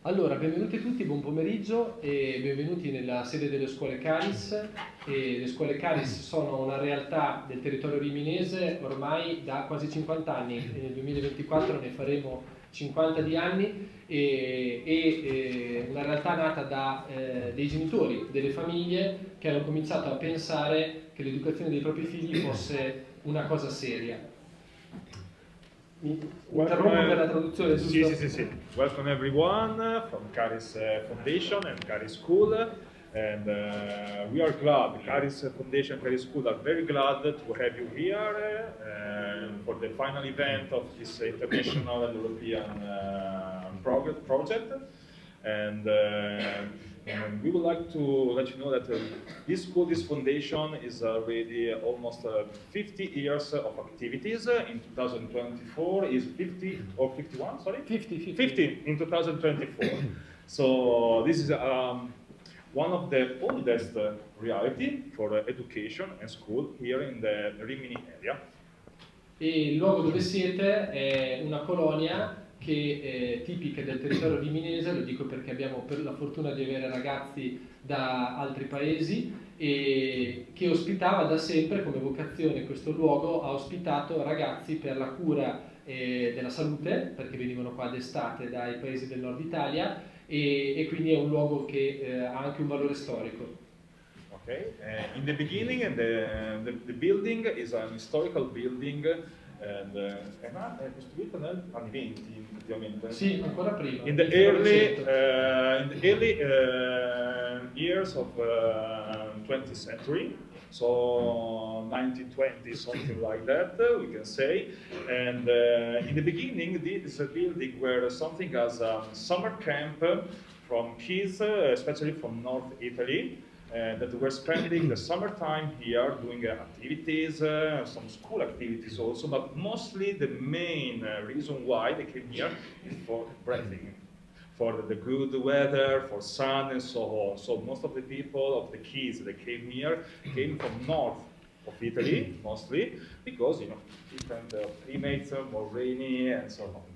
Allora, benvenuti tutti, buon pomeriggio e benvenuti nella sede delle scuole Caris. Le scuole Caris sono una realtà del territorio riminese ormai da quasi 50 anni, e nel 2024 ne faremo 50 di anni, e una realtà nata da dei genitori, delle famiglie che hanno cominciato a pensare che l'educazione dei propri figli fosse una cosa seria. Mi interrompo per la traduzione, giusto? Sì. Welcome everyone from Caris Foundation and Caris School. And we are glad, Caris Foundation and Caris School are very glad to have you here for the final event of this international and European project. And we would like to let you know that this school, this foundation, is already almost 50 years of activities. In 2024 is 50 or 51, sorry? 50 in 2024. So this is one of the oldest reality for education and school here in the Rimini area. E il luogo dove siete è una colonia che è tipica del territorio riminese, lo dico perché abbiamo per la fortuna di avere ragazzi da altri paesi, e che ospitava da sempre come vocazione questo luogo, ha ospitato ragazzi per la cura della salute, perché venivano qua d'estate dai paesi del nord Italia, e quindi è un luogo che ha anche un valore storico. Okay. In the beginning, the building is an historical building, and è costruito negli anni 20, effettivamente. Sì, ancora prima. In the early years of 20th century, so 1920, something like that, we can say. And in the beginning, this building were something as a summer camp from kids, especially from North Italy. That were spending the summertime here doing activities, some school activities also, but mostly the main reason why they came here is for breathing, for the good weather, for sun and so on. So most of the people, of the kids that came here, came from north of Italy, mostly, because, you know, different climates, more rainy and so on.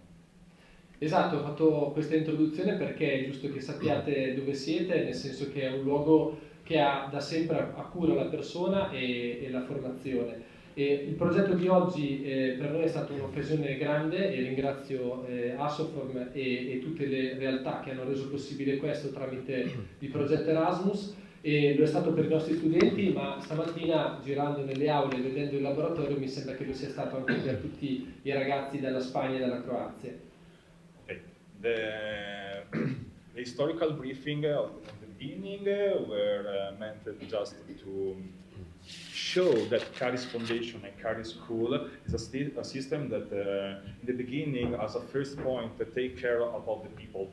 Esatto, ho fatto questa introduzione perché è giusto che sappiate dove siete, nel senso che è un luogo che ha da sempre a cura la persona e la formazione. E il progetto di oggi per noi è stata un'occasione grande, e ringrazio Assoform e tutte le realtà che hanno reso possibile questo tramite il progetto Erasmus, e lo è stato per i nostri studenti, ma stamattina girando nelle aule e vedendo il laboratorio mi sembra che lo sia stato anche per tutti i ragazzi dalla Spagna e dalla Croazia. Okay. The historical briefing of the beginning were meant just to show that Caris Foundation and Caris School is a system that in the beginning, as a first point, take care of all the people.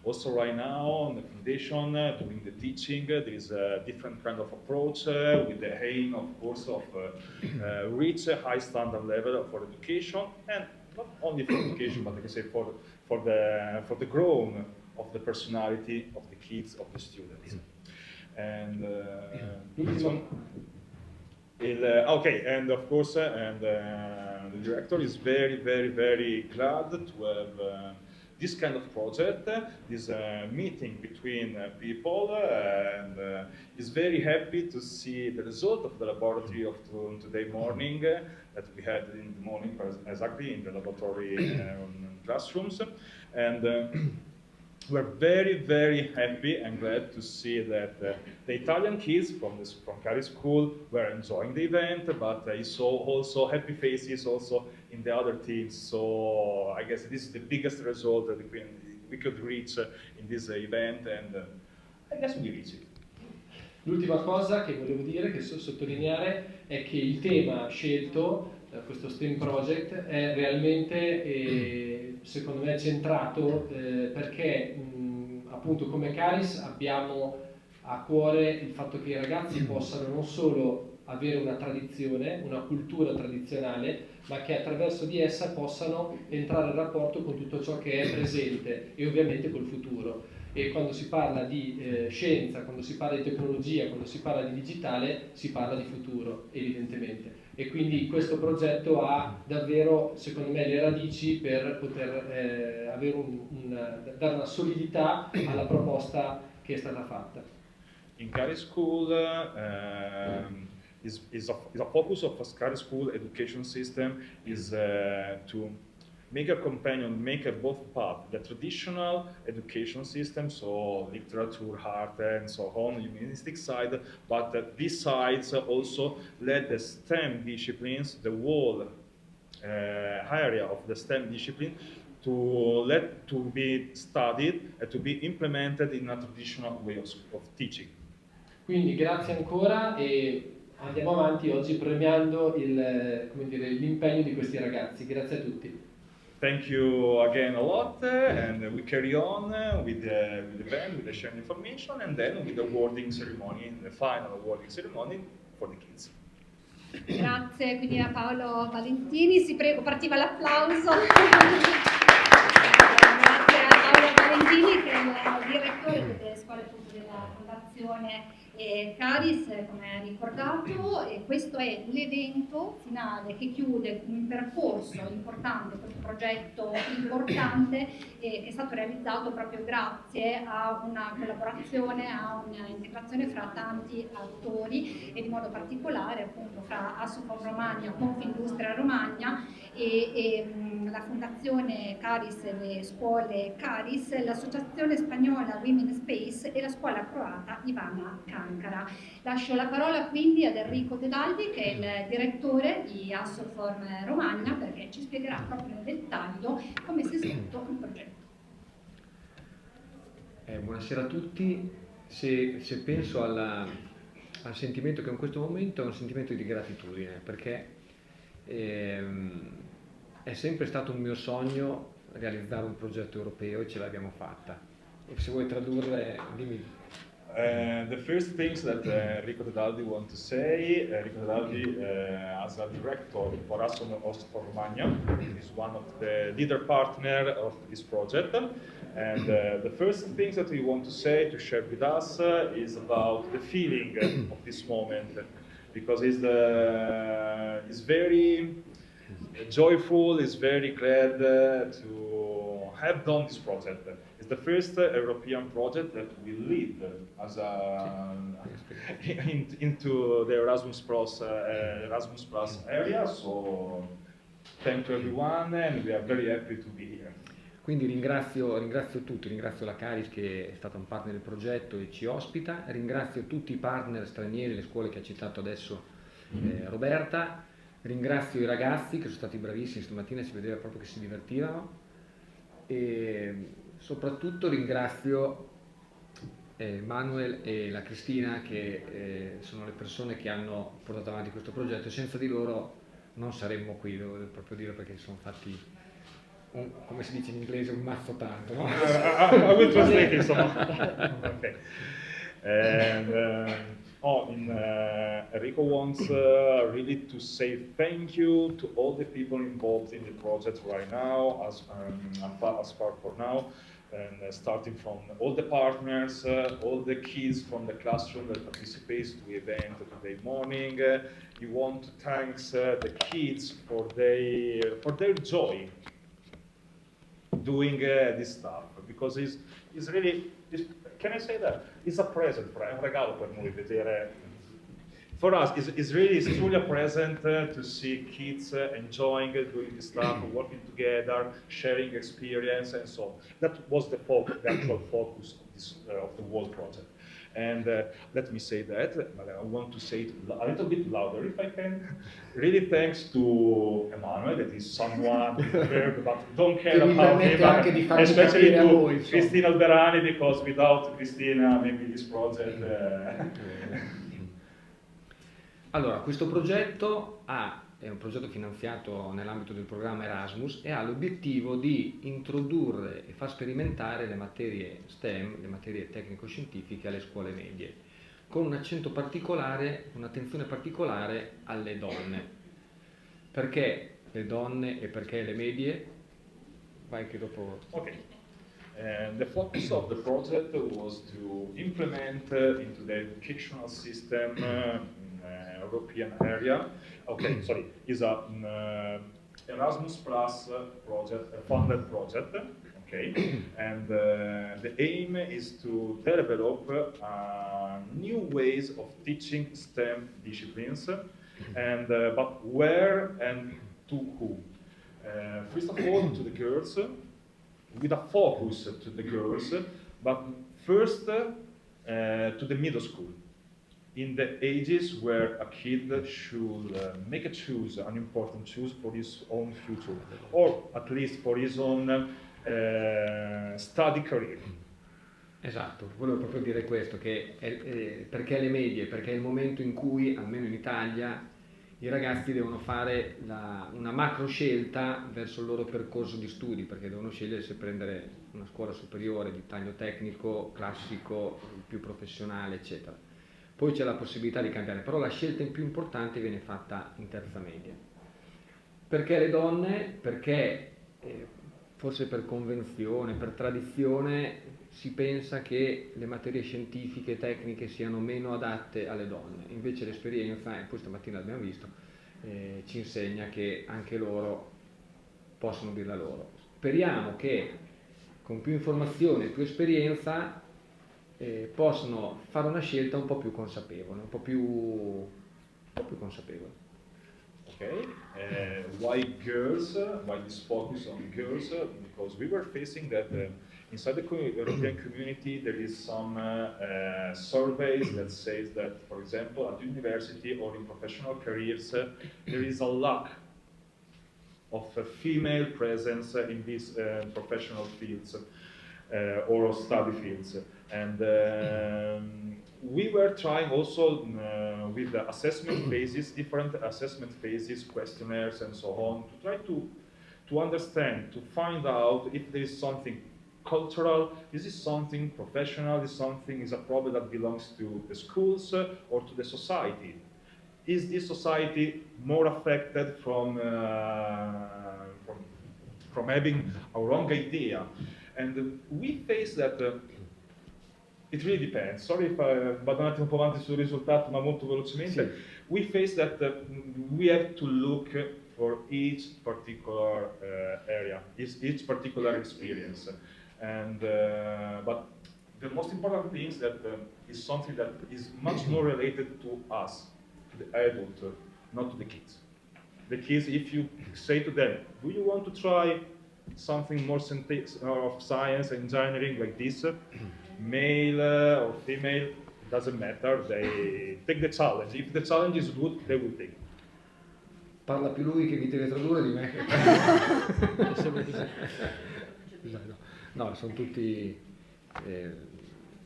Also right now, in the foundation, doing the teaching, there is a different kind of approach with the aim, of course, of reach a high standard level for education, and not only for education, but like I say, for the growth of the personality of the kids, of the students. And and of course, the director is very, very, very glad to have this kind of project, this meeting between people, and is very happy to see the result of the laboratory of today morning that we had in the morning, exactly in the laboratory classrooms. And we're very, very happy and glad to see that the Italian kids from Caris School were enjoying the event, but I saw also happy faces also in the other teams. So I guess this is the biggest result that we could reach in this event, and I guess we reached it. L'ultima cosa che volevo dire, che sottolineare, è che il tema scelto, questo STEAM Project, è realmente, secondo me, centrato perché appunto come Caris abbiamo a cuore il fatto che i ragazzi possano non solo avere una tradizione, una cultura tradizionale, ma che attraverso di essa possano entrare in rapporto con tutto ciò che è presente e ovviamente col futuro. e quando si parla di scienza, quando si parla di tecnologia, quando si parla di digitale, si parla di futuro, evidentemente. E quindi questo progetto ha davvero, secondo me, le radici per poter dare una solidità alla proposta che è stata fatta. In Cari School is a focus of a Cari School education system is to make a companion, make a both path, the traditional education system, so literature, art, and so on, humanistic side, but these sides also let the STEM disciplines, the whole area of the STEM discipline, to be studied and to be implemented in a traditional way of teaching. Quindi grazie ancora e andiamo avanti oggi premiando l'impegno di questi ragazzi. Grazie a tutti. Thank you again a lot, and we carry on with the event, with the sharing information, and then with the awarding ceremony, the final awarding ceremony for the kids. Grazie quindi a Paolo Valentini, si prego, partiva l'applauso. Grazie a Paolo Valentini che è il direttore delle scuole appunto della Fondazione Caris, come ricordato, e questo è l'evento finale che chiude un percorso importante, questo progetto importante che è stato realizzato proprio grazie a una collaborazione, a un'integrazione fra tanti attori e di modo particolare appunto fra Assofom Romagna, Confindustria Romagna e la Fondazione Caris e le scuole Caris, l'Associazione Spagnola Women Space e la scuola croata Ivana Cankara. Lascio la parola quindi ad Enrico Tedaldi, che è il direttore di Assofom Romagna, perché ci spiegherà proprio nel dettaglio come si è svolto il progetto. Buonasera a tutti. Se penso al sentimento che ho in questo momento, è un sentimento di gratitudine, perché è sempre stato un mio sogno realizzare un progetto europeo e ce l'abbiamo fatta. E se vuoi tradurre, dimmi. The first things that Enrico Tedaldi want to say, Enrico Tedaldi as a director for Assofom Romagna is one of the leader partner of this project, and the first things that we want to say, to share with us, is about the feeling of this moment, because it's very joyful, is very glad to have done this project. It's the first European project that we lead as into the Erasmus Plus area. So thank you everyone, and we are very happy to be here. Quindi ringrazio tutti, ringrazio la Caris che è stata un partner del progetto e ci ospita, ringrazio tutti i partner stranieri, le scuole che ha citato adesso Roberta, ringrazio i ragazzi che sono stati bravissimi stamattina, si vedeva proprio che si divertivano, e soprattutto ringrazio Manuel e la Cristina, che sono le persone che hanno portato avanti questo progetto, e senza di loro non saremmo qui, devo proprio dire, perché sono fatti, come si dice in inglese, un mazzo tanto, no? I will translate it okay. And Enrico wants really to say thank you to all the people involved in the project right now, as part for now, and starting from all the partners, all the kids from the classroom that participates to the event today morning. You want to thank the kids for their joy doing this stuff, because it's really, can I say that? It's a present, è un regalo per noi vedere. For us, it's truly a present to see kids enjoying doing this stuff, working together, sharing experience, and so on. That was the actual focus of the whole project. And let me say that, but I want to say it a little bit louder if I can. Really thanks to Emanuele, that is someone prepared but don't care about him, especially to Cristina Alberani, because without Cristina maybe this project... Allora, questo progetto è un progetto finanziato nell'ambito del programma Erasmus e ha l'obiettivo di introdurre e far sperimentare le materie STEM, le materie tecnico-scientifiche, alle scuole medie, con un accento particolare, un'attenzione particolare alle donne. Perché le donne e perché le medie? Vai che dopo... Ok. And the focus of the project was to implement into the educational system in European area. Okay, sorry, is a Erasmus Plus project, a funded project. Okay, and the aim is to develop new ways of teaching STEM disciplines, and but where and to who. First of all, to the girls, with a focus to the girls, but first to the middle school, in the ages where a kid should make a choose, an important choose for his own future, or at least for his own study career. Esatto, volevo proprio dire questo, che perché le medie? Perché è il momento in cui, almeno in Italia, i ragazzi devono fare una macro scelta verso il loro percorso di studi, perché devono scegliere se prendere una scuola superiore di taglio tecnico, classico, più professionale, eccetera. Poi c'è la possibilità di cambiare, però la scelta più importante viene fatta in terza media. Perché le donne? Perché forse per convenzione, per tradizione, si pensa che le materie scientifiche e tecniche siano meno adatte alle donne. Invece l'esperienza, e poi stamattina l'abbiamo visto, ci insegna che anche loro possono dir la loro. Speriamo che con più informazione e più esperienza possono fare una scelta un po' più consapevole, un po' più consapevole. Okay, why girls? Why this focus on girls? Because we were facing that inside the European community there is some surveys that says that, for example, at university or in professional careers, there is a lack of female presence in these professional fields or study fields. And we were trying also with the assessment phases, different assessment phases, questionnaires and so on, to try to understand, to find out if there is something cultural, is this something professional, is a problem that belongs to the schools or to the society? Is this society more affected from having a wrong idea? And we face that it really depends. Sorry if vado un attimo avanti sul risultato, ma molto velocemente. Sì. We face that we have to look for each particular area, each particular experience. And but the most important thing is that is something that is much more related to us, to the adult, not to the kids. The kids, if you say to them, do you want to try something more of science, engineering like this, male or female, it doesn't matter, they take the challenge. If the challenge is good, they will take it. Parla più lui che vi deve tradurre di me. No, sono tutti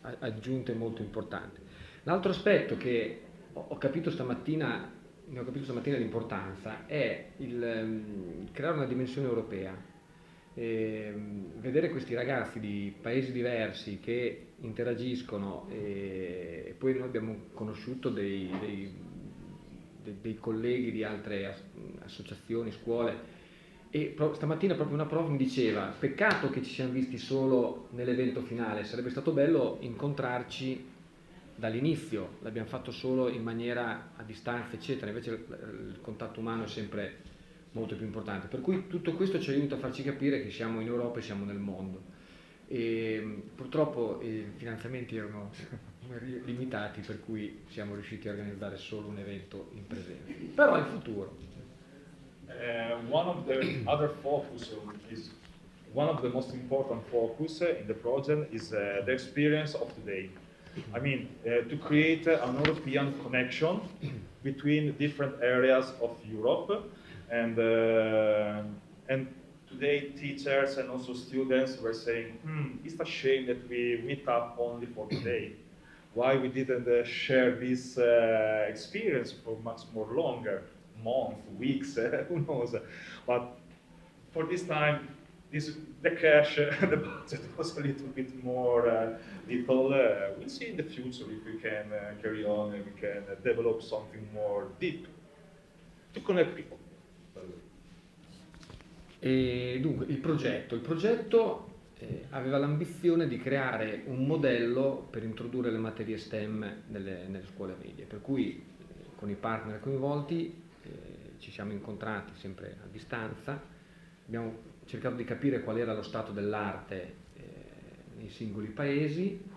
aggiunte molto importanti. L'altro aspetto che ho capito stamattina, l'importanza, è il creare una dimensione europea. Vedere questi ragazzi di paesi diversi che interagiscono, e poi noi abbiamo conosciuto dei colleghi di altre associazioni, scuole, e stamattina proprio una prof mi diceva: peccato che ci siamo visti solo nell'evento finale, sarebbe stato bello incontrarci dall'inizio, l'abbiamo fatto solo in maniera a distanza eccetera, invece il contatto umano è sempre molto più importante, per cui tutto questo ci aiuta a farci capire che siamo in Europa e siamo nel mondo. E purtroppo i finanziamenti erano limitati, per cui siamo riusciti a organizzare solo un evento in presenza, però in futuro. One of the other focus is one of the most important focus in the project is the experience of today. I mean, to create an European connection between different areas of Europe, and today teachers and also students were saying, it's a shame that we meet up only for today. Why we didn't share this experience for much more longer, months, weeks, who knows. But for this time, the cash, the budget was a little bit more little. We'll see in the future if we can carry on and we can develop something more deep to connect people. E dunque, il progetto aveva l'ambizione di creare un modello per introdurre le materie STEM nelle scuole medie, per cui con i partner coinvolti ci siamo incontrati sempre a distanza, abbiamo cercato di capire qual era lo stato dell'arte nei singoli paesi,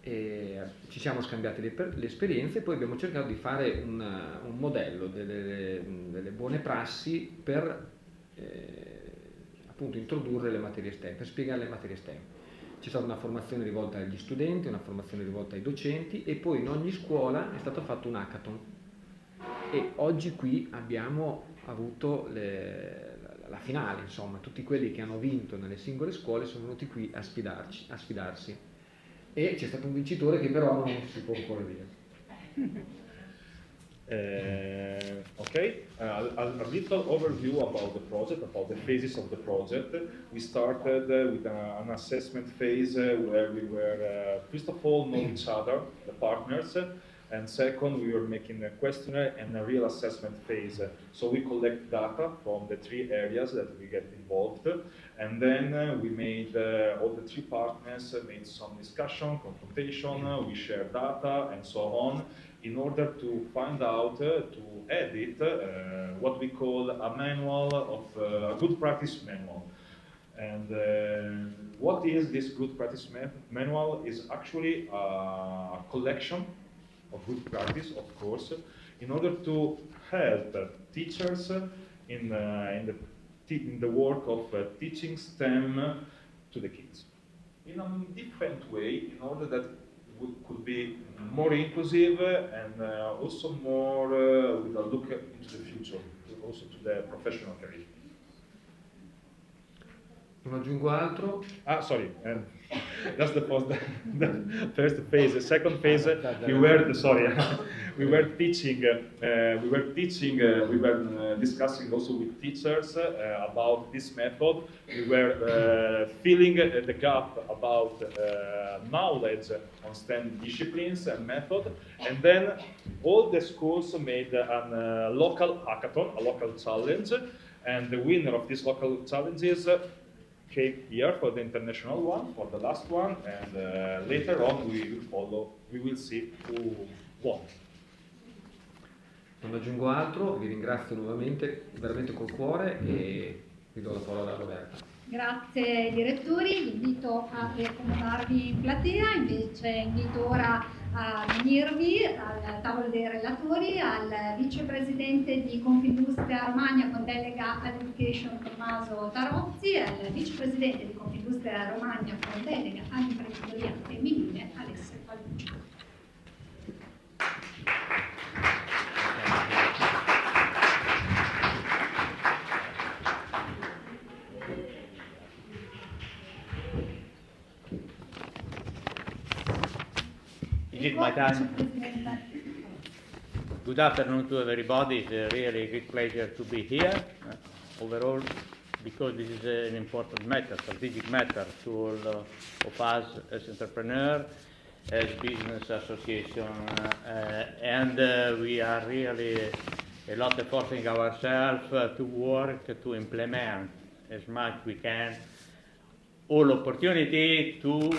ci siamo scambiati le esperienze e poi abbiamo cercato di fare un modello delle buone prassi per appunto introdurre le materie STEM, per spiegare le materie STEM. C'è stata una formazione rivolta agli studenti, una formazione rivolta ai docenti e poi in ogni scuola è stato fatto un hackathon. E oggi qui abbiamo avuto la finale, insomma, tutti quelli che hanno vinto nelle singole scuole sono venuti qui a sfidarsi. E c'è stato un vincitore che però non si può ancora dire. Okay, a little overview about the project, about the phases of the project. We started with an assessment phase where we were, first of all, know each other, the partners, and second, we were making a questionnaire and a real assessment phase. So we collect data from the 3 areas that we get involved, and then we made, all the 3 partners made some discussion, confrontation, we share data, and so on, in order to find out, to edit what we call a manual of a good practice manual. And what is this good practice manual is actually a collection of good practice, of course, in order to help teachers in the work of teaching STEM to the kids in a different way, in order that could be more inclusive and also more with a look into the future, also to the professional career. Non aggiungo altro. Sorry, that's the first phase. The second phase, we were discussing also with teachers about this method. We were filling the gap about knowledge on STEM disciplines and method, and then all the schools made a local hackathon, a local challenge, and the winner of these local challenges came here for the international one, for the last one, and later on we will see who won. Non aggiungo altro, vi ringrazio nuovamente, veramente col cuore, e vi do la parola a Roberta. Grazie direttori, vi invito a accomodarvi in platea, invece invito ora a venirvi al tavolo dei relatori, al vicepresidente di Confindustria Romagna con delega all'Education Tommaso Tarozzi e al vicepresidente di Confindustria Romagna con delega all'imprenditoria femminile Alessia Pallucci. Is my time? Good afternoon to everybody. It's a really great pleasure to be here overall, because this is an important matter, strategic matter to all of us as entrepreneurs, as business association, and we are really a lot of forcing ourselves to work to implement as much we can all opportunity to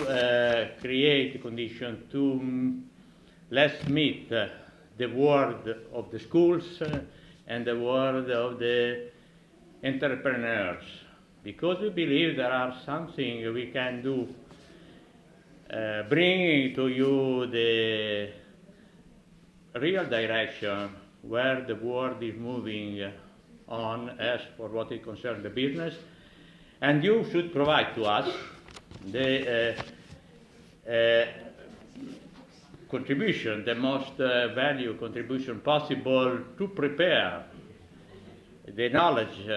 create conditions to let's meet the world of the schools and the world of the entrepreneurs, because we believe there are something we can do, bringing to you the real direction where the world is moving on as for what it concerns the business. And you should provide to us the contribution, the most value contribution possible to prepare the knowledge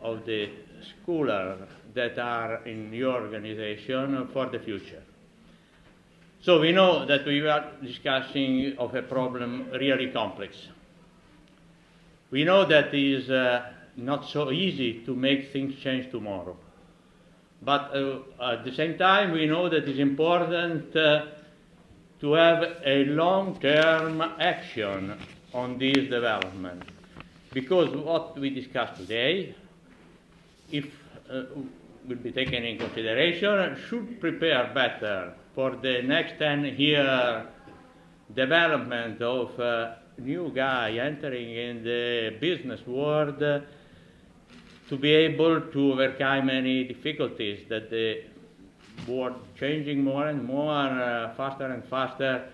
of the scholars that are in your organization for the future. So we know that we are discussing of a problem really complex. We know that it is not so easy to make things change tomorrow. But at the same time, we know that it's important to have a long-term action on this development. Because what we discussed today, if will be taken in consideration should prepare better for the next 10-year development of a new guy entering in the business world to be able to overcome any difficulties that the world changing more and more, faster and faster,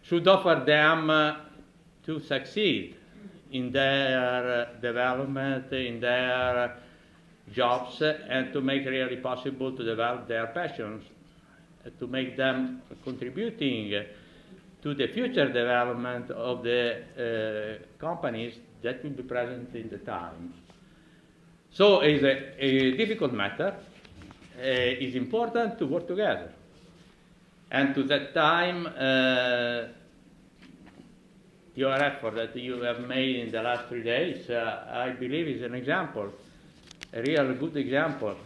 should offer them to succeed in their development, in their jobs, and to make really possible to develop their passions, to make them contributing to the future development of the companies that will be present in the time. So it's a difficult matter. It's important to work together. And to that time, your effort that you have made in the last 3 days, I believe is an example, a real good example,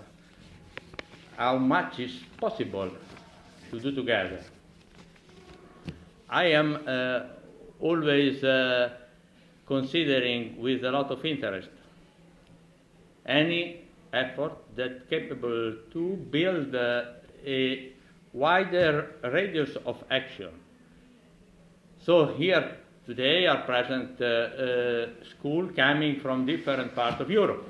how much is possible to do together. I am always considering with a lot of interest any effort that's capable to build a wider radius of action. So here today are present schools coming from different parts of Europe.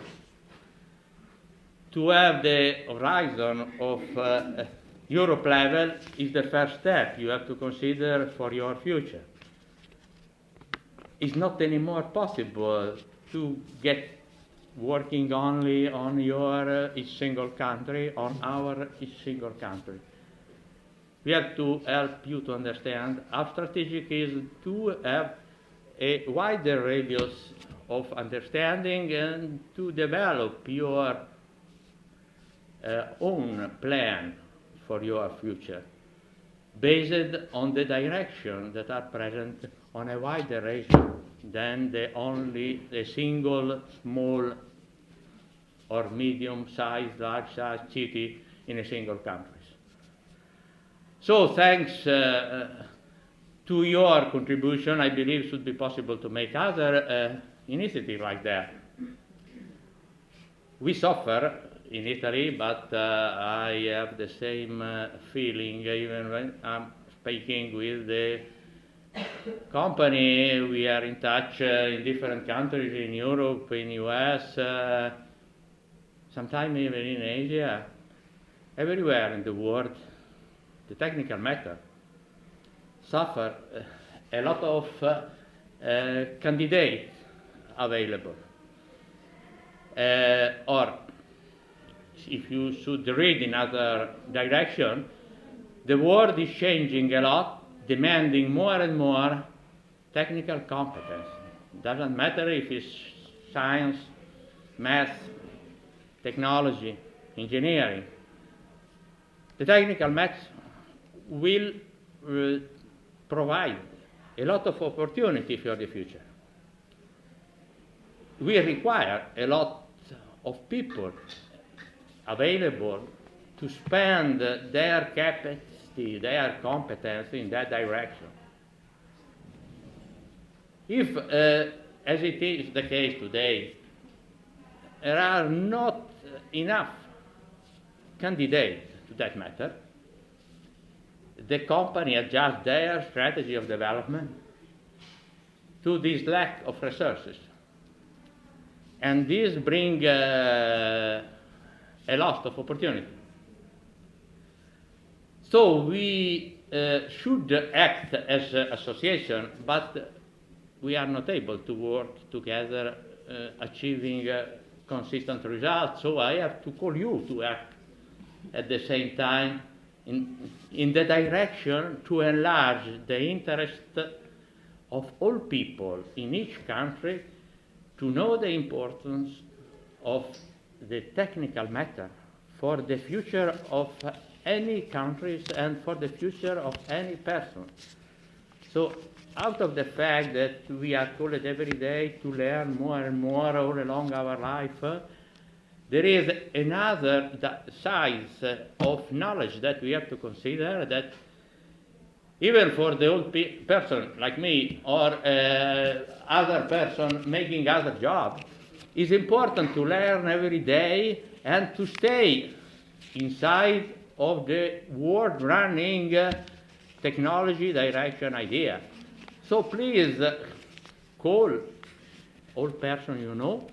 To have the horizon of Europe level is the first step you have to consider for your future. It's not anymore possible to get working only on your each single country, on our each single country. We have to help you to understand how strategic is to have a wider radius of understanding and to develop your own plan for your future, based on the direction that are present on a wider region than the single small or medium-sized, large-sized city in a single country. So thanks to your contribution, I believe it should be possible to make other initiatives like that. We suffer in Italy, but I have the same feeling even when I'm speaking with the company. We are in touch in different countries in Europe, in US, sometimes even in Asia, everywhere in the world. The technical matter suffer a lot of candidates available. Or if you should read in other direction, the world is changing a lot, demanding more and more technical competence. Doesn't matter if it's science, math, technology, engineering. The technical maths will provide a lot of opportunity for the future. We require a lot of people available to spend their capacity, their competence in that direction. If, as it is the case today, there are not enough candidates to that matter, the company adjusts their strategy of development to this lack of resources. And this brings a loss of opportunity. So we should act as an association, but we are not able to work together achieving consistent results. So I have to call you to act at the same time in the direction to enlarge the interest of all people in each country to know the importance of the technical matter for the future of any countries and for the future of any person. So out of the fact that we are called every day to learn more and more all along our life, there is another size of knowledge that we have to consider, that even for the old person like me or other person making other job, it's important to learn every day and to stay inside of the world running technology direction idea. So please call all person you know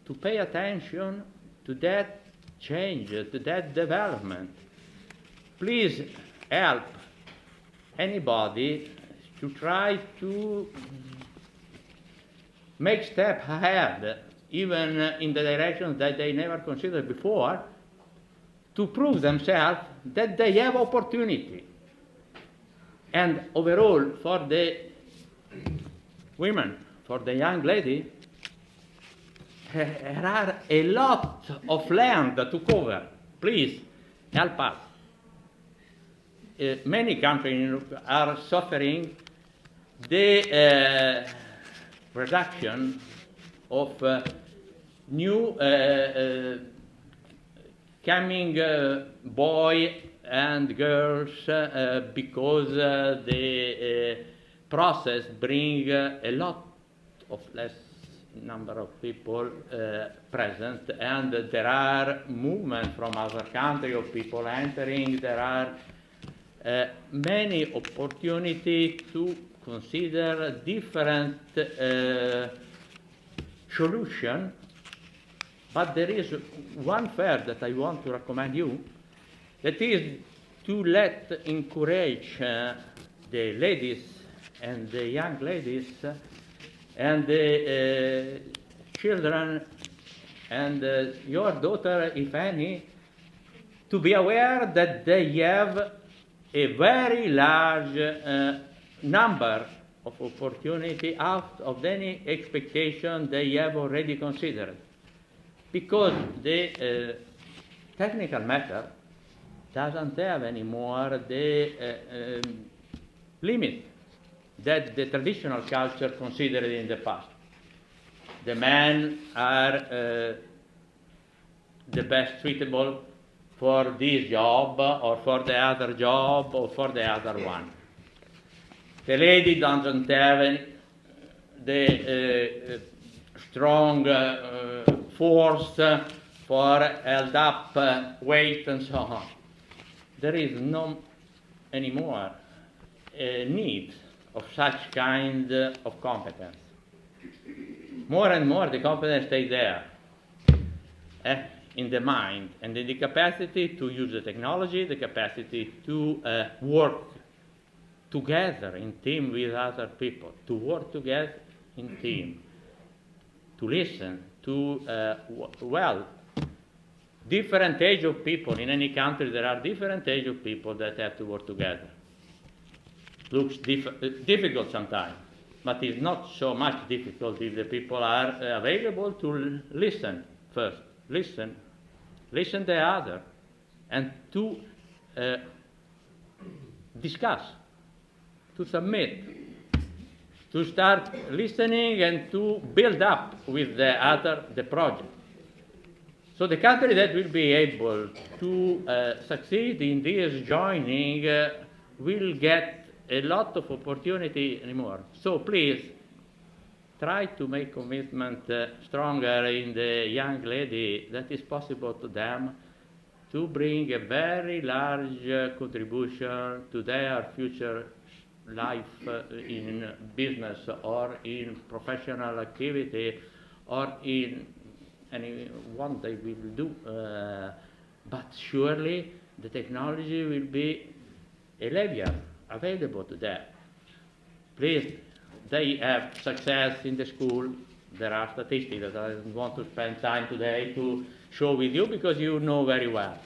to pay attention to that change, to that development. Please help anybody to try to make step ahead, even in the direction that they never considered before, to prove themselves that they have opportunity. And overall, for the women, for the young lady, there are a lot of land to cover. Please help us. Many countries in Europe are suffering the reduction of new coming boys and girls because the process bring a lot of less number of people present, and there are movement from other countries of people entering. There are many opportunities to consider different solution, but there is one fair that I want to recommend you, that is to encourage the ladies and the young ladies and the children and your daughter, if any, to be aware that they have a very large number of opportunity out of any expectation they have already considered. Because the technical matter doesn't have anymore the limit that the traditional culture considered in the past. The men are the best suitable for this job or for the other job or for the other one. The lady doesn't have the strong force for held up weight and so on. There is no anymore need of such kind of competence. More and more the competence stays there, in the mind and in the capacity to use the technology, the capacity to work together in team with other people, to work together in team, to listen to, different age of people. In any country there are different age of people that have to work together. Looks difficult sometimes, but it's not so much difficult if the people are available to listen first, listen the other, and to discuss, to submit, to start listening and to build up with the other the project. So the country that will be able to succeed in this joining will get a lot of opportunity anymore. So please try to make commitment stronger in the young lady that is possible to them to bring a very large contribution to their future life in business or in professional activity or in any one they will do. But surely the technology will be a lever available to them. Please, they have success in the school. There are statistics that I don't want to spend time today to show with you because you know very well.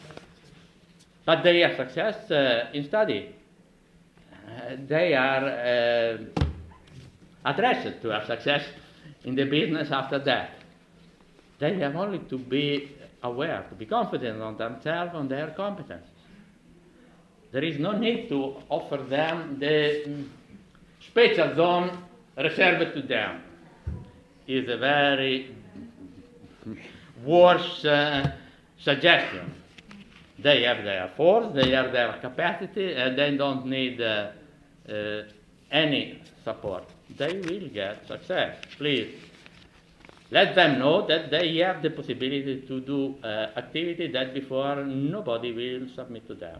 But they have success in study. They are addressed to have success in the business after that. They have only to be aware, to be confident on themselves, on their competences. There is no need to offer them the special zone reserved to them. It's a very worse suggestion. They have their force, they have their capacity, and they don't need any support. They will get success. Please, let them know that they have the possibility to do activity that before nobody will submit to them.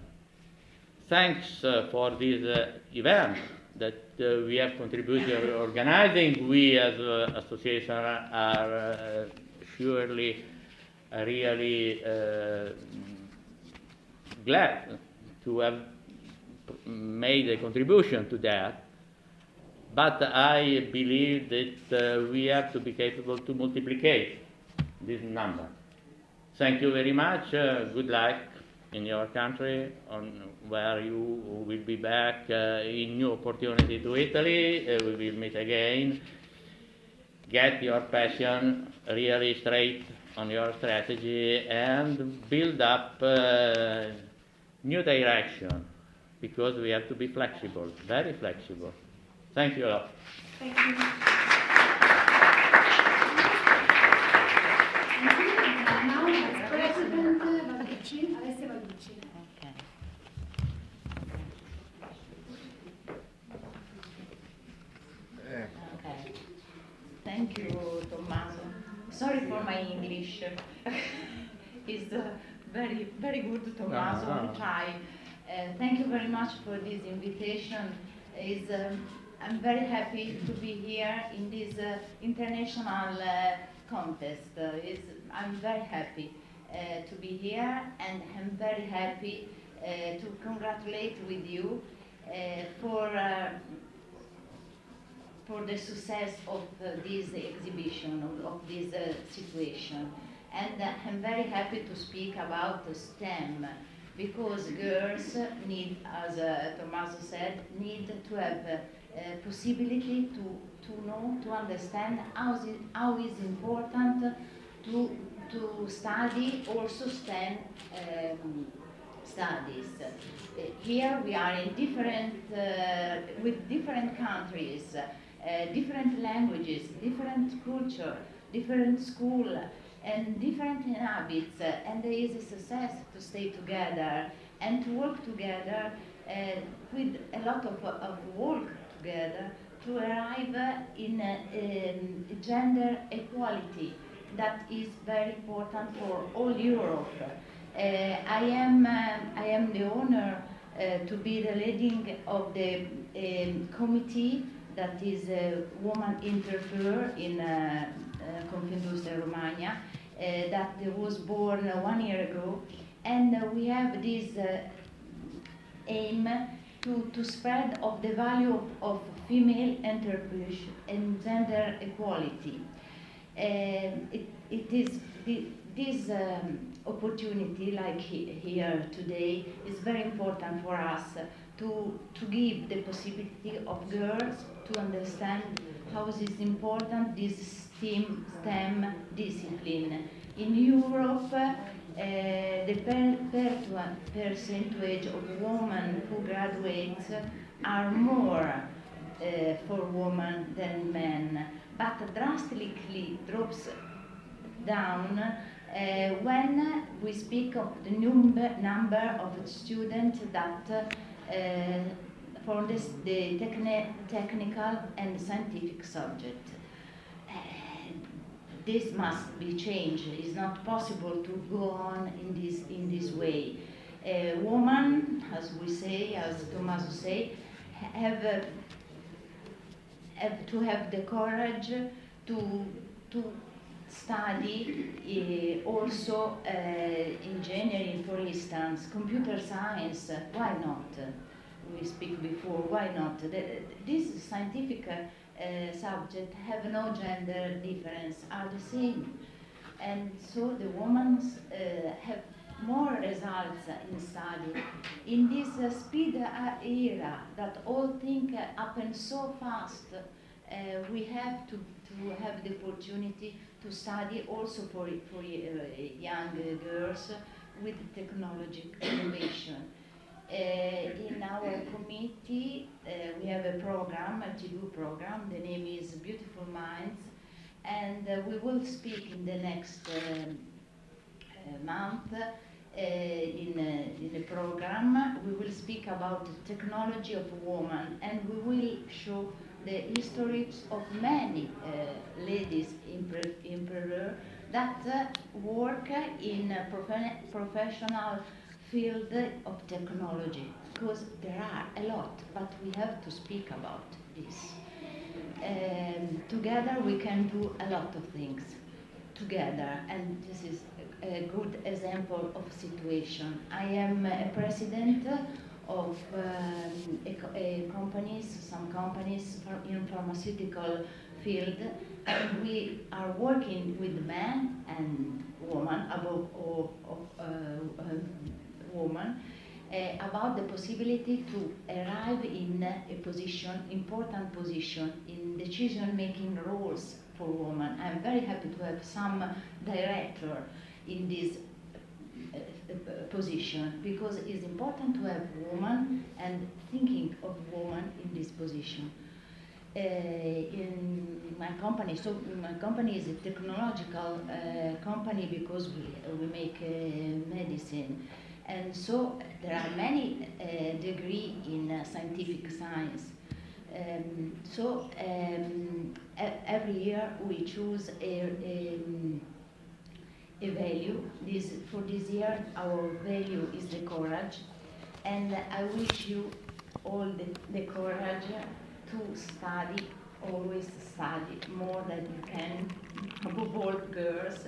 Thanks for this event that we have contributed organizing. We as an association are surely really glad to have made a contribution to that. But I believe that we have to be capable to multiply this number. Thank you very much. Good luck in your country, on where you will be back in new opportunity to Italy. We will meet again. Get your passion really straight on your strategy and build up new direction, because we have to be flexible, very flexible. Thank you a lot. Thank you. Now, Vice President Alessia Vallucci. Okay. Okay. Thank you, Tommaso. Sorry for my English. It's very, very good, Tommaso. I'll try. Thank you very much for this invitation. I'm very happy to be here in this international contest. I'm very happy to be here, and I'm very happy to congratulate with you for the success of this exhibition, of this situation. And I'm very happy to speak about STEM, because girls need, as Tommaso said, need to have possibility to know, to understand how is important to study also STEM studies. Here we are in different, with different countries, different languages, different culture, different school, and different habits, and there is a success to stay together and to work together with a lot of work together to arrive in gender equality that is very important for all Europe. I am the honor to be the leading of the committee that is Woman Interfere in Confindustria Romagna, that was born 1 year ago, and we have this aim to spread of the value of female entrepreneurship and gender equality. This opportunity, like here today, is very important for us to give the possibility of girls to understand how is important this STEM discipline. In Europe, the percentage of women who graduate are more for women than men, but drastically drops down when we speak of the number of students that for the technical and scientific subject. This must be changed. It's not possible to go on in this way. Women, as we say, as Tommaso say, have to have the courage to study also engineering, for instance, computer science. Why not? We speak before. Why not? This scientific subject have no gender difference, are the same, and so the women have more results in study. In this speed era that all things happen so fast, we have to have the opportunity to study also for young girls with technological innovation. In our committee, we have a program, a TV program. The name is Beautiful Minds, and we will speak in the next month in the program. We will speak about the technology of women, and we will show the histories of many ladies entrepreneurs that work in a professional field of technology, because there are a lot, but we have to speak about this. Together we can do a lot of things together, and this is a good example of situation. I am a president of some companies in pharmaceutical field, and we are working with men and women, above all women, about the possibility to arrive in a position, important position in decision-making roles for women. I'm very happy to have some director in this position, because it's important to have women and thinking of women in this position. In my company, so my company is a technological company, because we make medicine, and so there are many degrees in scientific science. Every year we choose a value. For this year, our value is the courage, and I wish you all the courage to study, always study more than you can, above all girls,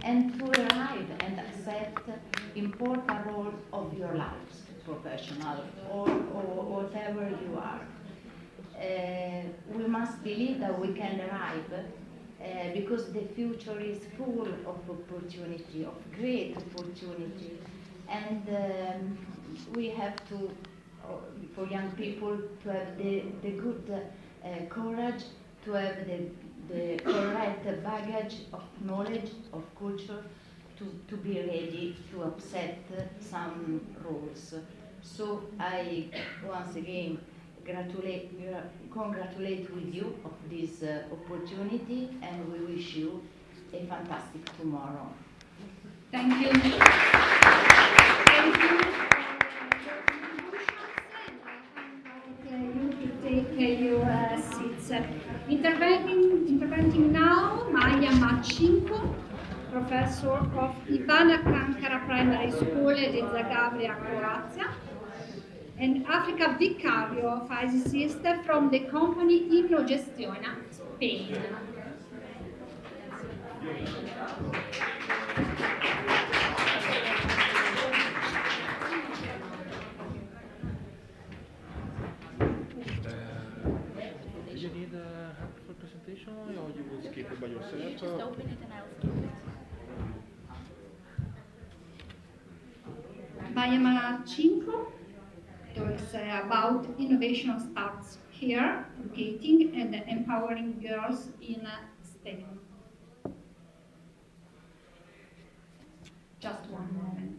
and to arrive and accept important role of your lives, professional or whatever you are. We must believe that we can arrive, because the future is full of opportunity, of great opportunity, and we have to, for young people, to have the good courage, to have the correct baggage of knowledge, of culture, to be ready to accept some roles. So I once again congratulate with you of this opportunity, and we wish you a fantastic tomorrow. Thank you. Thank you you to take your seats. Interventing now, Maya Maccinco, professor of Ivana Kankara Primary School in Zagabria, Croatia, and Africa Vicario, physicist from the company Improgestiona, Spain. Do you need help for presentation, or you will skip it by yourself? You just open it and I'll skip it. Maya Maccinco talks about innovation starts here, educating and empowering girls in STEM. Just one moment.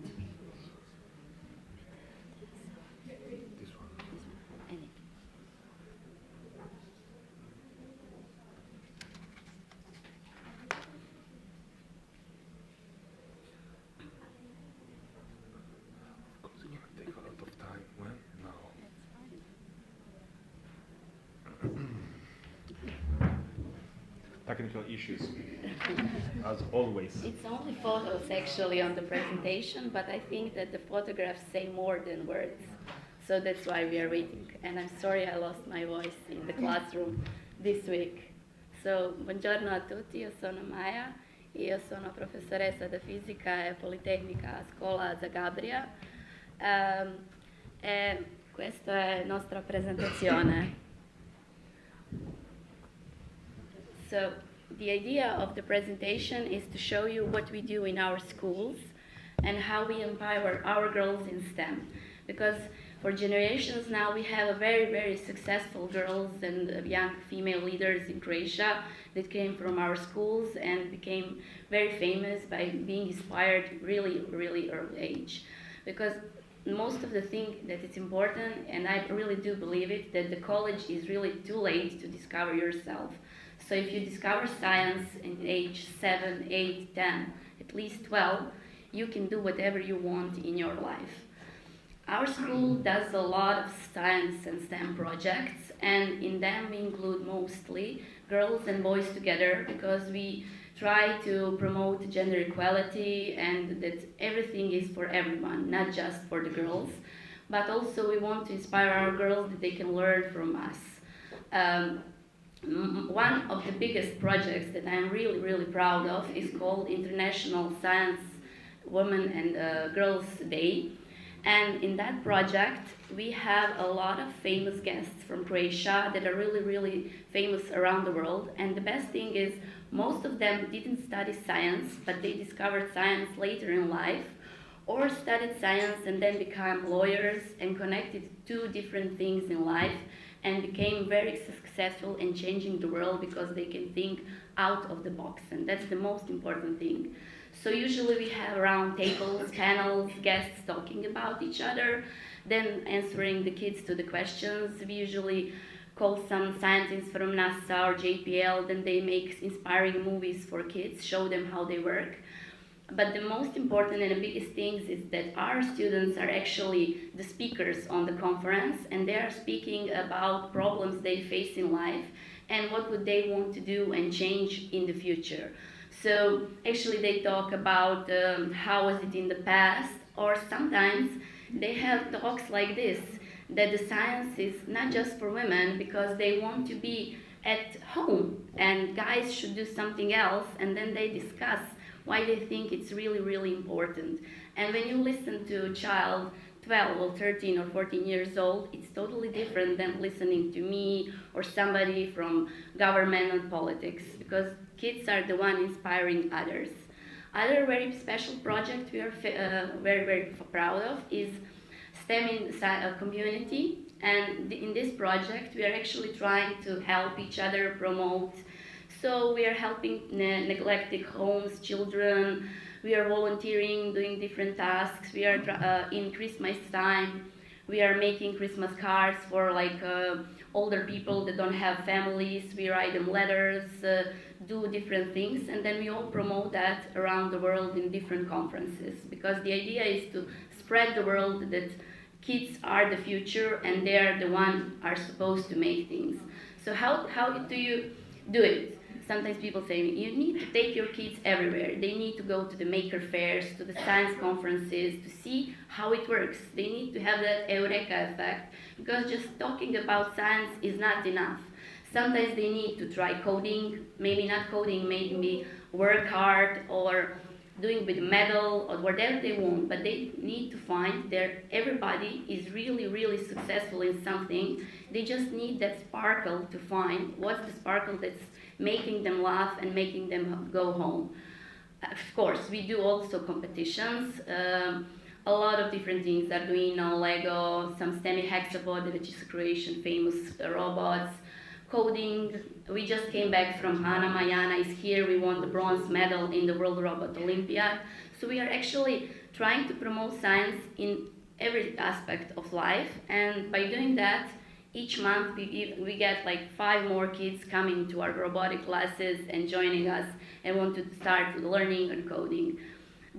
Technical issues, as always. It's only photos actually on the presentation, but I think that the photographs say more than words. So that's why we are waiting. And I'm sorry I lost my voice in the classroom this week. So, buongiorno a tutti, io sono Maya, io sono professoressa di fisica e politecnica a scuola Zagabria. E questa è la nostra presentazione. So the idea of the presentation is to show you what we do in our schools and how we empower our girls in STEM. Because for generations now we have a very, very successful girls and young female leaders in Croatia that came from our schools and became very famous by being inspired really, really early age. Because most of the thing that is important, and I really do believe it, that the college is really too late to discover yourself. So if you discover science in age 7, 8, 10, at least 12, you can do whatever you want in your life. Our school does a lot of science and STEM projects, and in them we include mostly girls and boys together, because we try to promote gender equality and that everything is for everyone, not just for the girls. But also we want to inspire our girls that they can learn from us. One of the biggest projects that I'm really proud of is called International Science Women and Girls Day. And in that project, we have a lot of famous guests from Croatia that are really famous around the world. And the best thing is, most of them didn't study science, but they discovered science later in life, or studied science and then became lawyers and connected two different things in life and became very successful in changing the world because they can think out of the box, and that's the most important thing. So usually we have round tables, panels, guests talking about each other, then answering the kids to the questions. We usually call some scientists from NASA or JPL, then they make inspiring movies for kids, show them how they work. But the most important and the biggest things is that our students are actually the speakers on the conference, and they are speaking about problems they face in life and what would they want to do and change in the future. So actually they talk about how was it in the past, or sometimes they have talks like this, that the science is not just for women because they want to be at home and guys should do something else, and then they discuss why they think it's really important. And when you listen to a child 12 or 13 or 14 years old, it's totally different than listening to me or somebody from government and politics, because kids are the one inspiring others. Other very special project we are very proud of is STEM in the community, and in this project we are actually trying to help each other promote. So we are helping neglected homes, children. We are volunteering, doing different tasks. We are in Christmas time. We are making Christmas cards for older people that don't have families. We write them letters, do different things, and then we all promote that around the world in different conferences. Because the idea is to spread the world that kids are the future and they are the one are supposed to make things. So how do you do it? Sometimes people say, you need to take your kids everywhere. They need to go to the maker fairs, to the science conferences, to see how it works. They need to have that eureka effect, because just talking about science is not enough. Sometimes they need to try coding, maybe not coding, maybe work hard or doing with metal or whatever they want, but they need to find that everybody is really successful in something. They just need that sparkle to find what's the sparkle that's making them laugh and making them go home. Of course, we do also competitions. A lot of different things, Arduino, Lego, some STEMI Hexabot, which is Croatian famous robots, coding. We just came back from Hana. Mayana is here. We won the bronze medal in the World Robot Olympiad. So we are actually trying to promote science in every aspect of life, and by doing that, each month we get 5 more kids coming to our robotic classes and joining us and want to start learning and coding.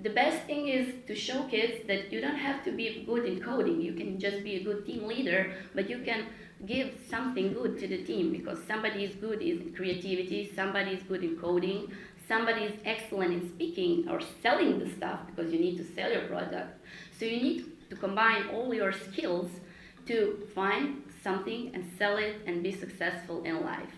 The best thing is to show kids that you don't have to be good in coding. You can just be a good team leader, but you can give something good to the team, because somebody is good in creativity, somebody is good in coding, somebody is excellent in speaking or selling the stuff, because you need to sell your product. So you need to combine all your skills to find something and sell it and be successful in life.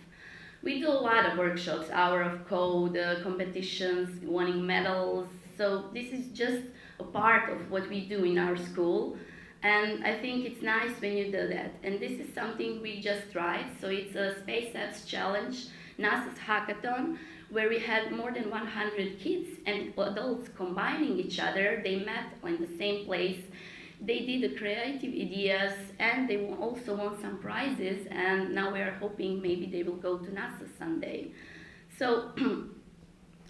We do a lot of workshops, hour of code, competitions, winning medals. So this is just a part of what we do in our school. And I think it's nice when you do that. And this is something we just tried. So it's a Space Apps Challenge, NASA's Hackathon, where we had more than 100 kids and adults combining each other. They met in the same place. They did the creative ideas, and they also won some prizes, and now we are hoping maybe they will go to NASA someday. So,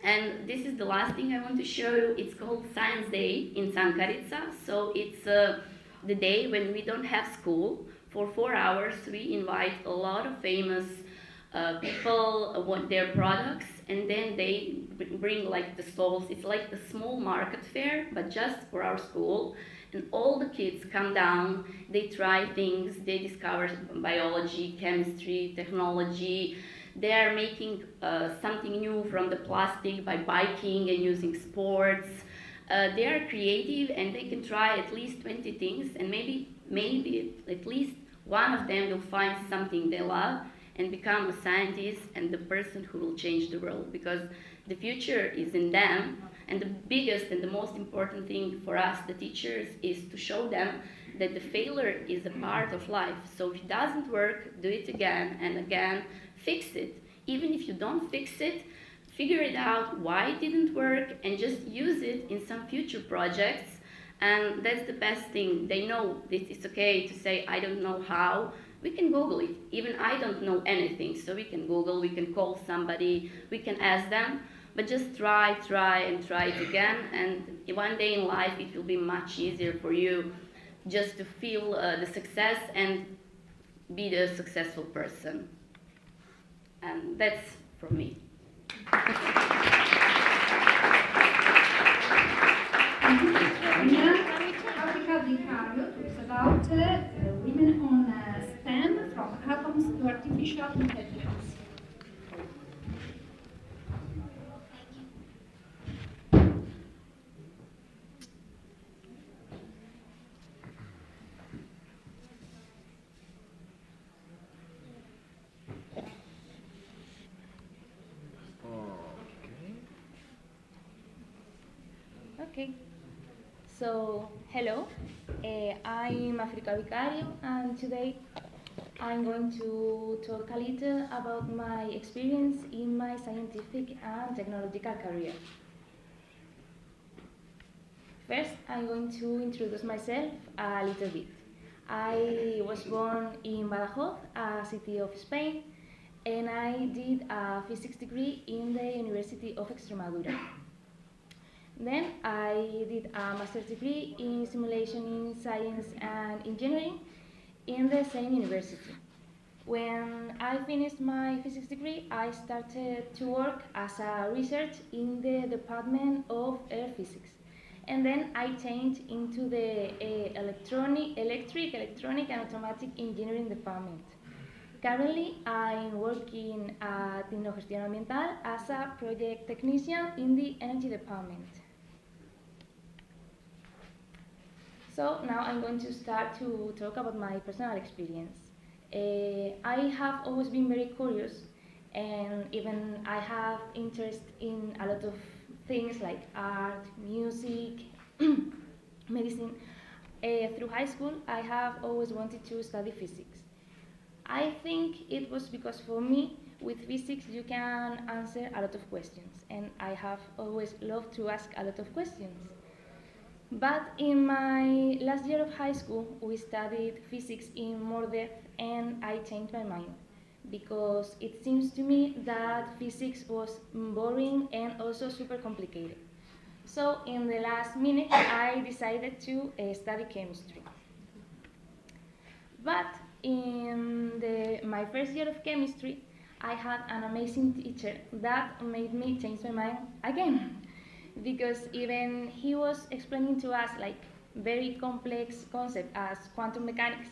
and this is the last thing I want to show you. It's called Science Day in Sankarica. So it's the day when we don't have school. For 4 hours, we invite a lot of famous people, want their products, and then they bring like the stalls. It's like a small market fair, but just for our school. And all the kids come down, they try things, they discover biology, chemistry, technology. They are making something new from the plastic by biking and using sports. They are creative and they can try at least 20 things, and maybe at least one of them will find something they love and become a scientist and the person who will change the world, because the future is in them. And the biggest and the most important thing for us, the teachers, is to show them that the failure is a part of life. So if it doesn't work, do it again and again, fix it. Even if you don't fix it, figure it out why it didn't work and just use it in some future projects. And that's the best thing. They know that it's okay to say, I don't know how. We can Google it. Even I don't know anything, so we can Google, we can call somebody, we can ask them, but just try it again, and one day in life it will be much easier for you just to feel the success and be the successful person. And that's for me. Article Vicario talks about women on STEM, from atoms to artificial intelligence. Okay, so hello, I'm Africa Vicario, and today I'm going to talk a little about my experience in my scientific and technological career. First, I'm going to introduce myself a little bit. I was born in Badajoz, a city of Spain, and I did a physics degree in the University of Extremadura. Then I did a master's degree in simulation in science and engineering in the same university. When I finished my physics degree, I started to work as a research in the Department of Air Physics. And then I changed into the electronic and automatic engineering department. Currently, I'm working at Innovación Ambiental as a project technician in the energy department. So now I'm going to start to talk about my personal experience. I have always been very curious, and even I have interest in a lot of things like art, music, medicine. Through high school, I have always wanted to study physics. I think it was because for me, with physics, you can answer a lot of questions, and I have always loved to ask a lot of questions. But in my last year of high school, we studied physics in more depth, and I changed my mind, because it seems to me that physics was boring and also super complicated. So in the last minute, I decided to study chemistry. But in my first year of chemistry, I had an amazing teacher that made me change my mind again. Because even he was explaining to us like very complex concepts as quantum mechanics,